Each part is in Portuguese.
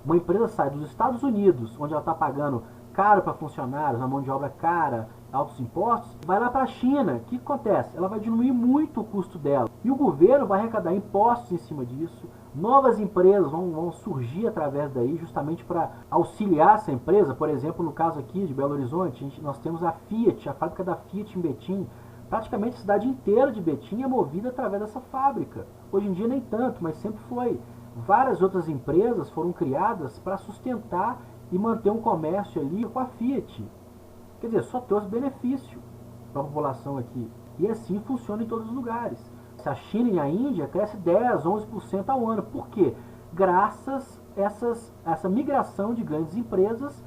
Uma empresa sai dos Estados Unidos, onde ela está pagando caro para funcionários, a mão de obra cara, altos impostos, vai lá para a China. O que acontece? Ela vai diminuir muito o custo dela. E o governo vai arrecadar impostos em cima disso. Novas empresas vão surgir através daí, justamente para auxiliar essa empresa. Por exemplo, no caso aqui de Belo Horizonte, nós temos a Fiat, a fábrica da Fiat em Betim. Praticamente a cidade inteira de Betim é movida através dessa fábrica. Hoje em dia nem tanto, mas sempre foi. Várias outras empresas foram criadas para sustentar e manter um comércio ali com a Fiat. Quer dizer, só trouxe benefício para a população aqui. E assim funciona em todos os lugares. A China e a Índia crescem 10, 11% ao ano. Por quê? Graças a essa migração de grandes empresas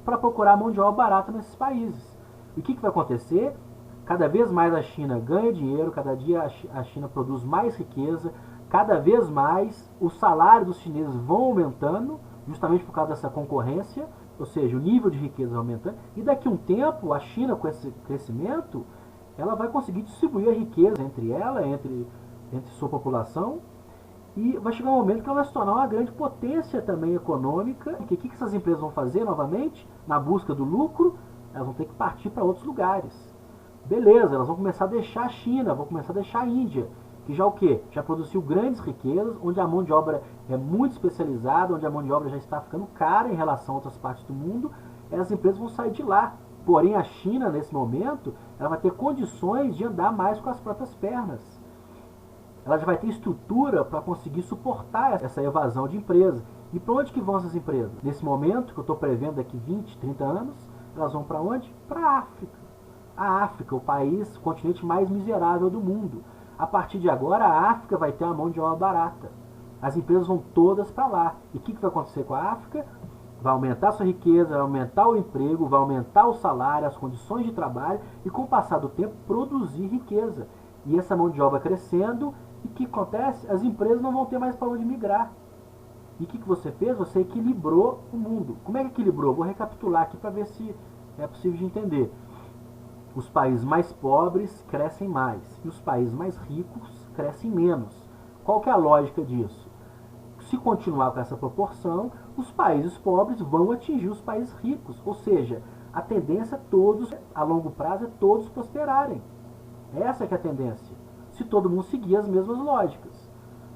para procurar mão de obra barata nesses países. E o que vai acontecer? Cada vez mais a China ganha dinheiro, cada dia a China produz mais riqueza, cada vez mais os salários dos chineses vão aumentando, justamente por causa dessa concorrência, ou seja, o nível de riqueza aumentando, e daqui a um tempo a China, com esse crescimento, ela vai conseguir distribuir a riqueza entre ela, entre sua população, e vai chegar um momento que ela vai se tornar uma grande potência também econômica. O que essas empresas vão fazer novamente? Na busca do lucro, elas vão ter que partir para outros lugares. Beleza, elas vão começar a deixar a China, vão começar a deixar a Índia, que já o quê? Já produziu grandes riquezas, onde a mão de obra é muito especializada, onde a mão de obra já está ficando cara em relação a outras partes do mundo, as empresas vão sair de lá. Porém, a China, nesse momento, ela vai ter condições de andar mais com as próprias pernas. Ela já vai ter estrutura para conseguir suportar essa evasão de empresas. E para onde que vão essas empresas? Nesse momento, que eu estou prevendo daqui 20, 30 anos, elas vão para onde? Para a África. A África, o país, o continente mais miserável do mundo. A partir de agora, a África vai ter uma mão de obra barata. As empresas vão todas para lá. E o que vai acontecer com a África? Vai aumentar a sua riqueza, vai aumentar o emprego, vai aumentar o salário, as condições de trabalho e, com o passar do tempo, produzir riqueza. E essa mão de obra crescendo, e o que acontece? As empresas não vão ter mais para onde migrar. E o que você fez? Você equilibrou o mundo. Como é que equilibrou? Vou recapitular aqui para ver se é possível de entender. Os países mais pobres crescem mais e os países mais ricos crescem menos. Qual que é a lógica disso? Se continuar com essa proporção, os países pobres vão atingir os países ricos. Ou seja, a tendência é todos, a longo prazo, é todos prosperarem. Essa que é a tendência. Se todo mundo seguir as mesmas lógicas.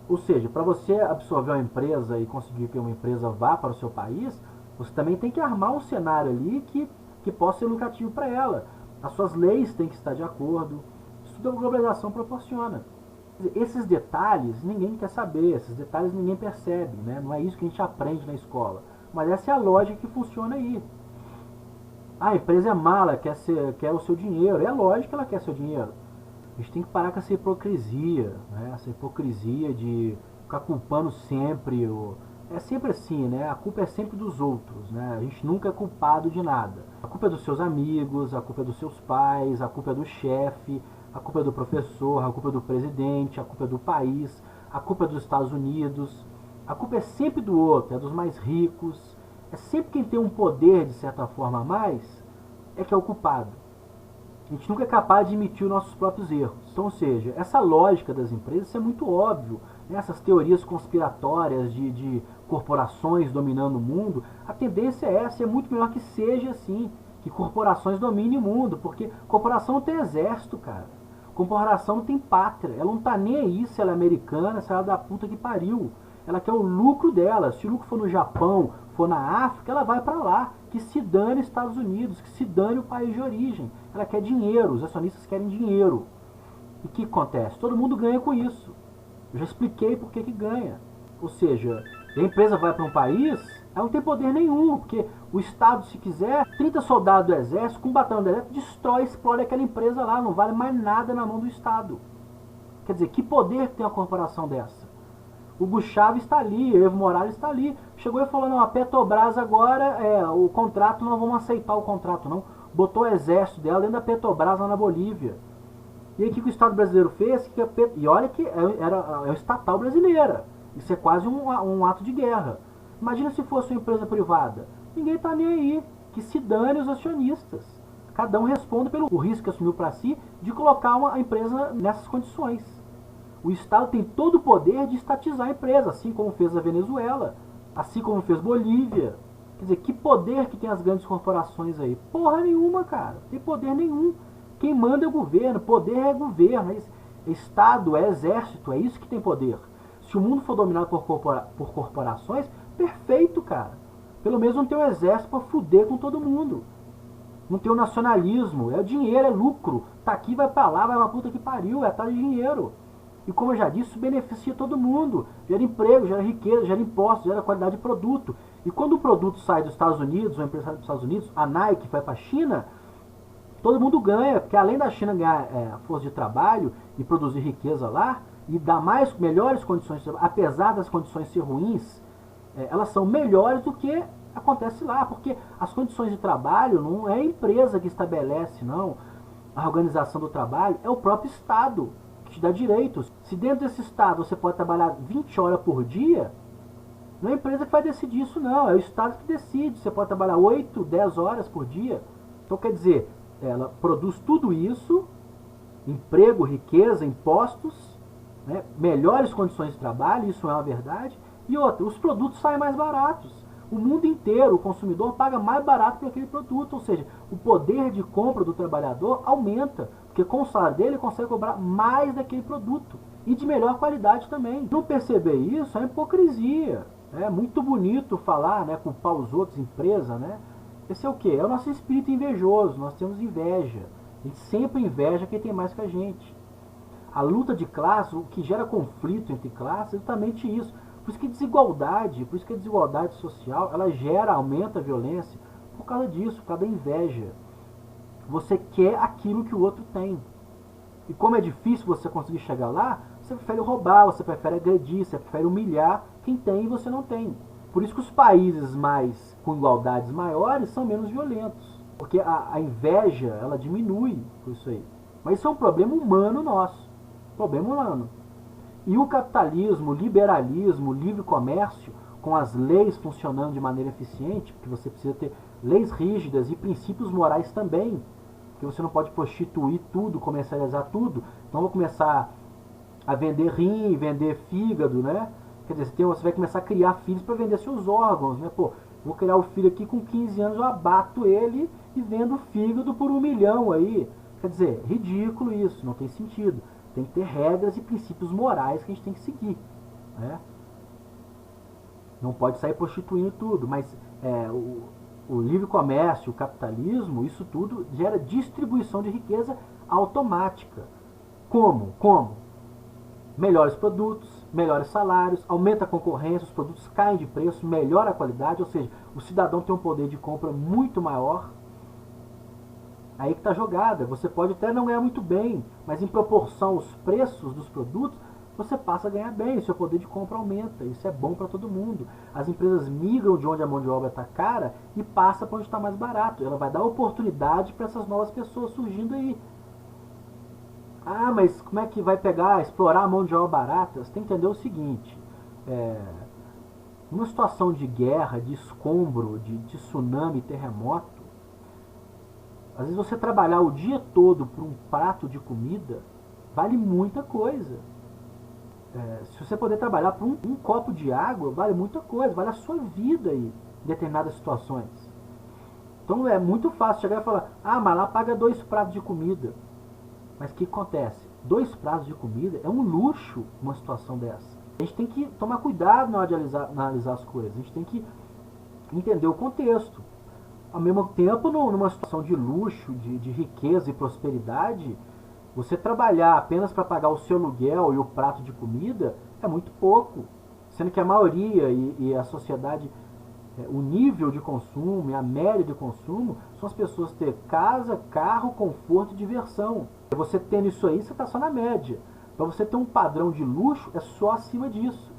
Ou seja, para você absorver uma empresa e conseguir que uma empresa vá para o seu país, você também tem que armar um cenário ali que possa ser lucrativo para ela. As suas leis têm que estar de acordo. Isso tudo a globalização proporciona. Esses detalhes ninguém quer saber, esses detalhes ninguém percebe, né? Não é isso que a gente aprende na escola. Mas essa é a lógica que funciona aí. A empresa é mala, quer o seu dinheiro. É lógico que ela quer seu dinheiro. A gente tem que parar com essa hipocrisia, né? Essa hipocrisia de ficar culpando sempre. É sempre assim, né? A culpa é sempre dos outros, né? A gente nunca é culpado de nada. A culpa é dos seus amigos, a culpa é dos seus pais, a culpa é do chefe, a culpa é do professor, a culpa é do presidente, a culpa é do país, a culpa é dos Estados Unidos. A culpa é sempre do outro, é dos mais ricos. É sempre quem tem um poder, de certa forma, a mais, é que é o culpado. A gente nunca é capaz de admitir os nossos próprios erros. Então, ou seja, essa lógica das empresas, isso é muito óbvio. Né? Essas teorias conspiratórias de corporações dominando o mundo, a tendência é essa, é muito melhor que seja assim, que corporações dominem o mundo, porque corporação não tem exército, cara. Corporação não tem pátria, ela não tá nem aí se ela é americana, se ela é da puta que pariu. Ela quer o lucro dela. Se o lucro for no Japão, for na África, ela vai para lá. Que se dane os Estados Unidos, que se dane o país de origem. Ela quer dinheiro, os acionistas querem dinheiro. E o que acontece? Todo mundo ganha com isso. Eu já expliquei por que ganha. Ou seja, a empresa vai para um país, ela não tem poder nenhum, porque o Estado, se quiser, 30 soldados do exército, com um batalhão do exército, destrói, explode aquela empresa lá, não vale mais nada na mão do Estado. Quer dizer, que poder tem uma corporação dessa? O Hugo Chávez está ali, o Evo Morales está ali. Chegou e falou, não, a Petrobras agora, o contrato, não vamos aceitar o contrato não. Botou o exército dela dentro da Petrobras lá na Bolívia. E aí o que o Estado brasileiro fez? E olha que é uma estatal brasileira. Isso é quase um ato de guerra. Imagina se fosse uma empresa privada. Ninguém está nem aí. Que se dane os acionistas. Cada um responde pelo risco que assumiu para si de colocar uma empresa nessas condições. O Estado tem todo o poder de estatizar a empresa, assim como fez a Venezuela. assim como fez Bolívia. Quer dizer, que poder que tem as grandes corporações aí? Porra nenhuma, cara. Não tem poder nenhum. Quem manda é o governo. Poder é governo. É Estado, é exército. É isso que tem poder. Se o mundo for dominado por corporações, perfeito, cara. Pelo menos não tem um exército pra fuder com todo mundo. Não tem o nacionalismo. É o dinheiro, é lucro. Tá aqui, vai pra lá, vai pra puta que pariu. É atrás de dinheiro. E como eu já disse, isso beneficia todo mundo. Gera emprego, gera riqueza, gera impostos, gera qualidade de produto. E quando o produto sai dos Estados Unidos, ou a empresa sai dos Estados Unidos, a Nike vai para a China, todo mundo ganha, porque além da China ganhar força de trabalho e produzir riqueza lá, e dar melhores condições de trabalho, apesar das condições ser ruins, elas são melhores do que acontece lá, porque as condições de trabalho não é a empresa que estabelece, não. A organização do trabalho é o próprio Estado que te dá direitos. Se dentro desse Estado você pode trabalhar 20 horas por dia, não é a empresa que vai decidir isso, não. É o Estado que decide. Você pode trabalhar 8, 10 horas por dia. Então, quer dizer, ela produz tudo isso, emprego, riqueza, impostos, né, melhores condições de trabalho, isso é uma verdade. E outra, os produtos saem mais baratos. O mundo inteiro, o consumidor paga mais barato por aquele produto. Ou seja, o poder de compra do trabalhador aumenta. Porque com o salário dele ele consegue cobrar mais daquele produto. E de melhor qualidade também. Não perceber isso é hipocrisia. É muito bonito falar, né, culpar os outros, empresa, né? Esse é o quê? É o nosso espírito invejoso. Nós temos inveja. A gente sempre inveja quem tem mais que a gente. A luta de classe, o que gera conflito entre classes, é justamente isso. Por isso que a desigualdade social, ela aumenta a violência por causa disso, por causa da inveja. Você quer aquilo que o outro tem. E como é difícil você conseguir chegar lá, você prefere roubar, você prefere agredir, você prefere humilhar quem tem e você não tem. Por isso que os países com igualdades maiores são menos violentos. Porque a inveja, ela diminui por isso aí. Mas isso é um problema humano nosso. Problema humano. E o capitalismo, o liberalismo, o livre comércio, com as leis funcionando de maneira eficiente, porque você precisa ter leis rígidas e princípios morais também, porque você não pode prostituir tudo, comercializar tudo. Então vou começar a vender rim, vender fígado, né? Quer dizer, você vai começar a criar filhos para vender seus órgãos, né? Pô, vou criar o filho aqui com 15 anos, eu abato ele e vendo o fígado por 1 milhão aí. Quer dizer, ridículo isso, não tem sentido. Tem que ter regras e princípios morais que a gente tem que seguir, né? Não pode sair prostituindo tudo, mas o livre comércio, o capitalismo, isso tudo gera distribuição de riqueza automática. Como? Melhores produtos, melhores salários, aumenta a concorrência, os produtos caem de preço, melhora a qualidade, ou seja, o cidadão tem um poder de compra muito maior. Aí que está a jogada. Você pode até não ganhar muito bem, mas em proporção aos preços dos produtos, você passa a ganhar bem, o seu poder de compra aumenta. Isso é bom para todo mundo. As empresas migram de onde a mão de obra está cara e passa para onde está mais barato. Ela vai dar oportunidade para essas novas pessoas surgindo aí. Ah, mas como é que vai explorar a mão de obra barata? Você tem que entender o seguinte. Numa situação de guerra, de escombro, de tsunami, terremoto, às vezes você trabalhar o dia todo por um prato de comida vale muita coisa. Se você poder trabalhar por um copo de água, vale muita coisa, vale a sua vida aí, em determinadas situações. Então é muito fácil chegar e falar, mas lá paga 2 pratos de comida. Mas o que acontece? 2 pratos de comida é um luxo numa situação dessa. A gente tem que tomar cuidado na hora de analisar as coisas, a gente tem que entender o contexto. Ao mesmo tempo, numa situação de luxo, de riqueza e prosperidade, você trabalhar apenas para pagar o seu aluguel e o prato de comida é muito pouco. Sendo que a maioria e a sociedade, o nível de consumo e a média de consumo são as pessoas ter casa, carro, conforto e diversão. Você tendo isso aí, você está só na média. Para você ter um padrão de luxo, é só acima disso.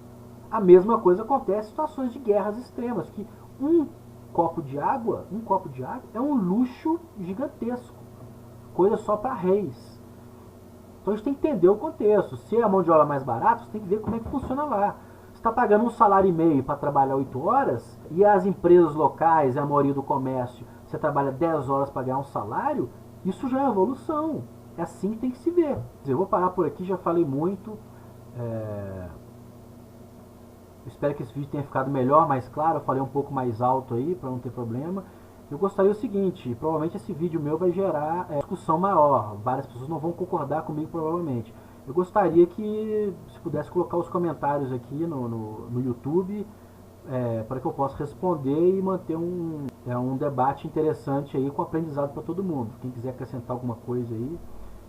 A mesma coisa acontece em situações de guerras extremas, que um copo de água é um luxo gigantesco, coisa só para reis. Então a gente tem que entender o contexto. Se é a mão de obra mais barata, você tem que ver como é que funciona lá. Você está pagando 1,5 para trabalhar 8 horas, e as empresas locais, a maioria do comércio, você trabalha 10 horas para ganhar um salário, isso já é evolução. É assim que tem que se ver. Eu vou parar por aqui, já falei muito. Espero que esse vídeo tenha ficado melhor, mais claro. Eu falei um pouco mais alto aí para não ter problema. Eu gostaria o seguinte, provavelmente esse vídeo meu vai gerar discussão maior. Várias pessoas não vão concordar comigo provavelmente. Eu gostaria que se pudesse colocar os comentários aqui no YouTube, para que eu possa responder e manter um debate interessante aí com aprendizado para todo mundo. Quem quiser acrescentar alguma coisa aí.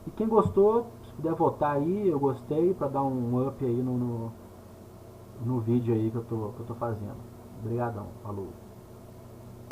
E quem gostou, se puder votar aí, eu gostei, para dar um up aí no vídeo aí que eu tô fazendo. Obrigadão, falou.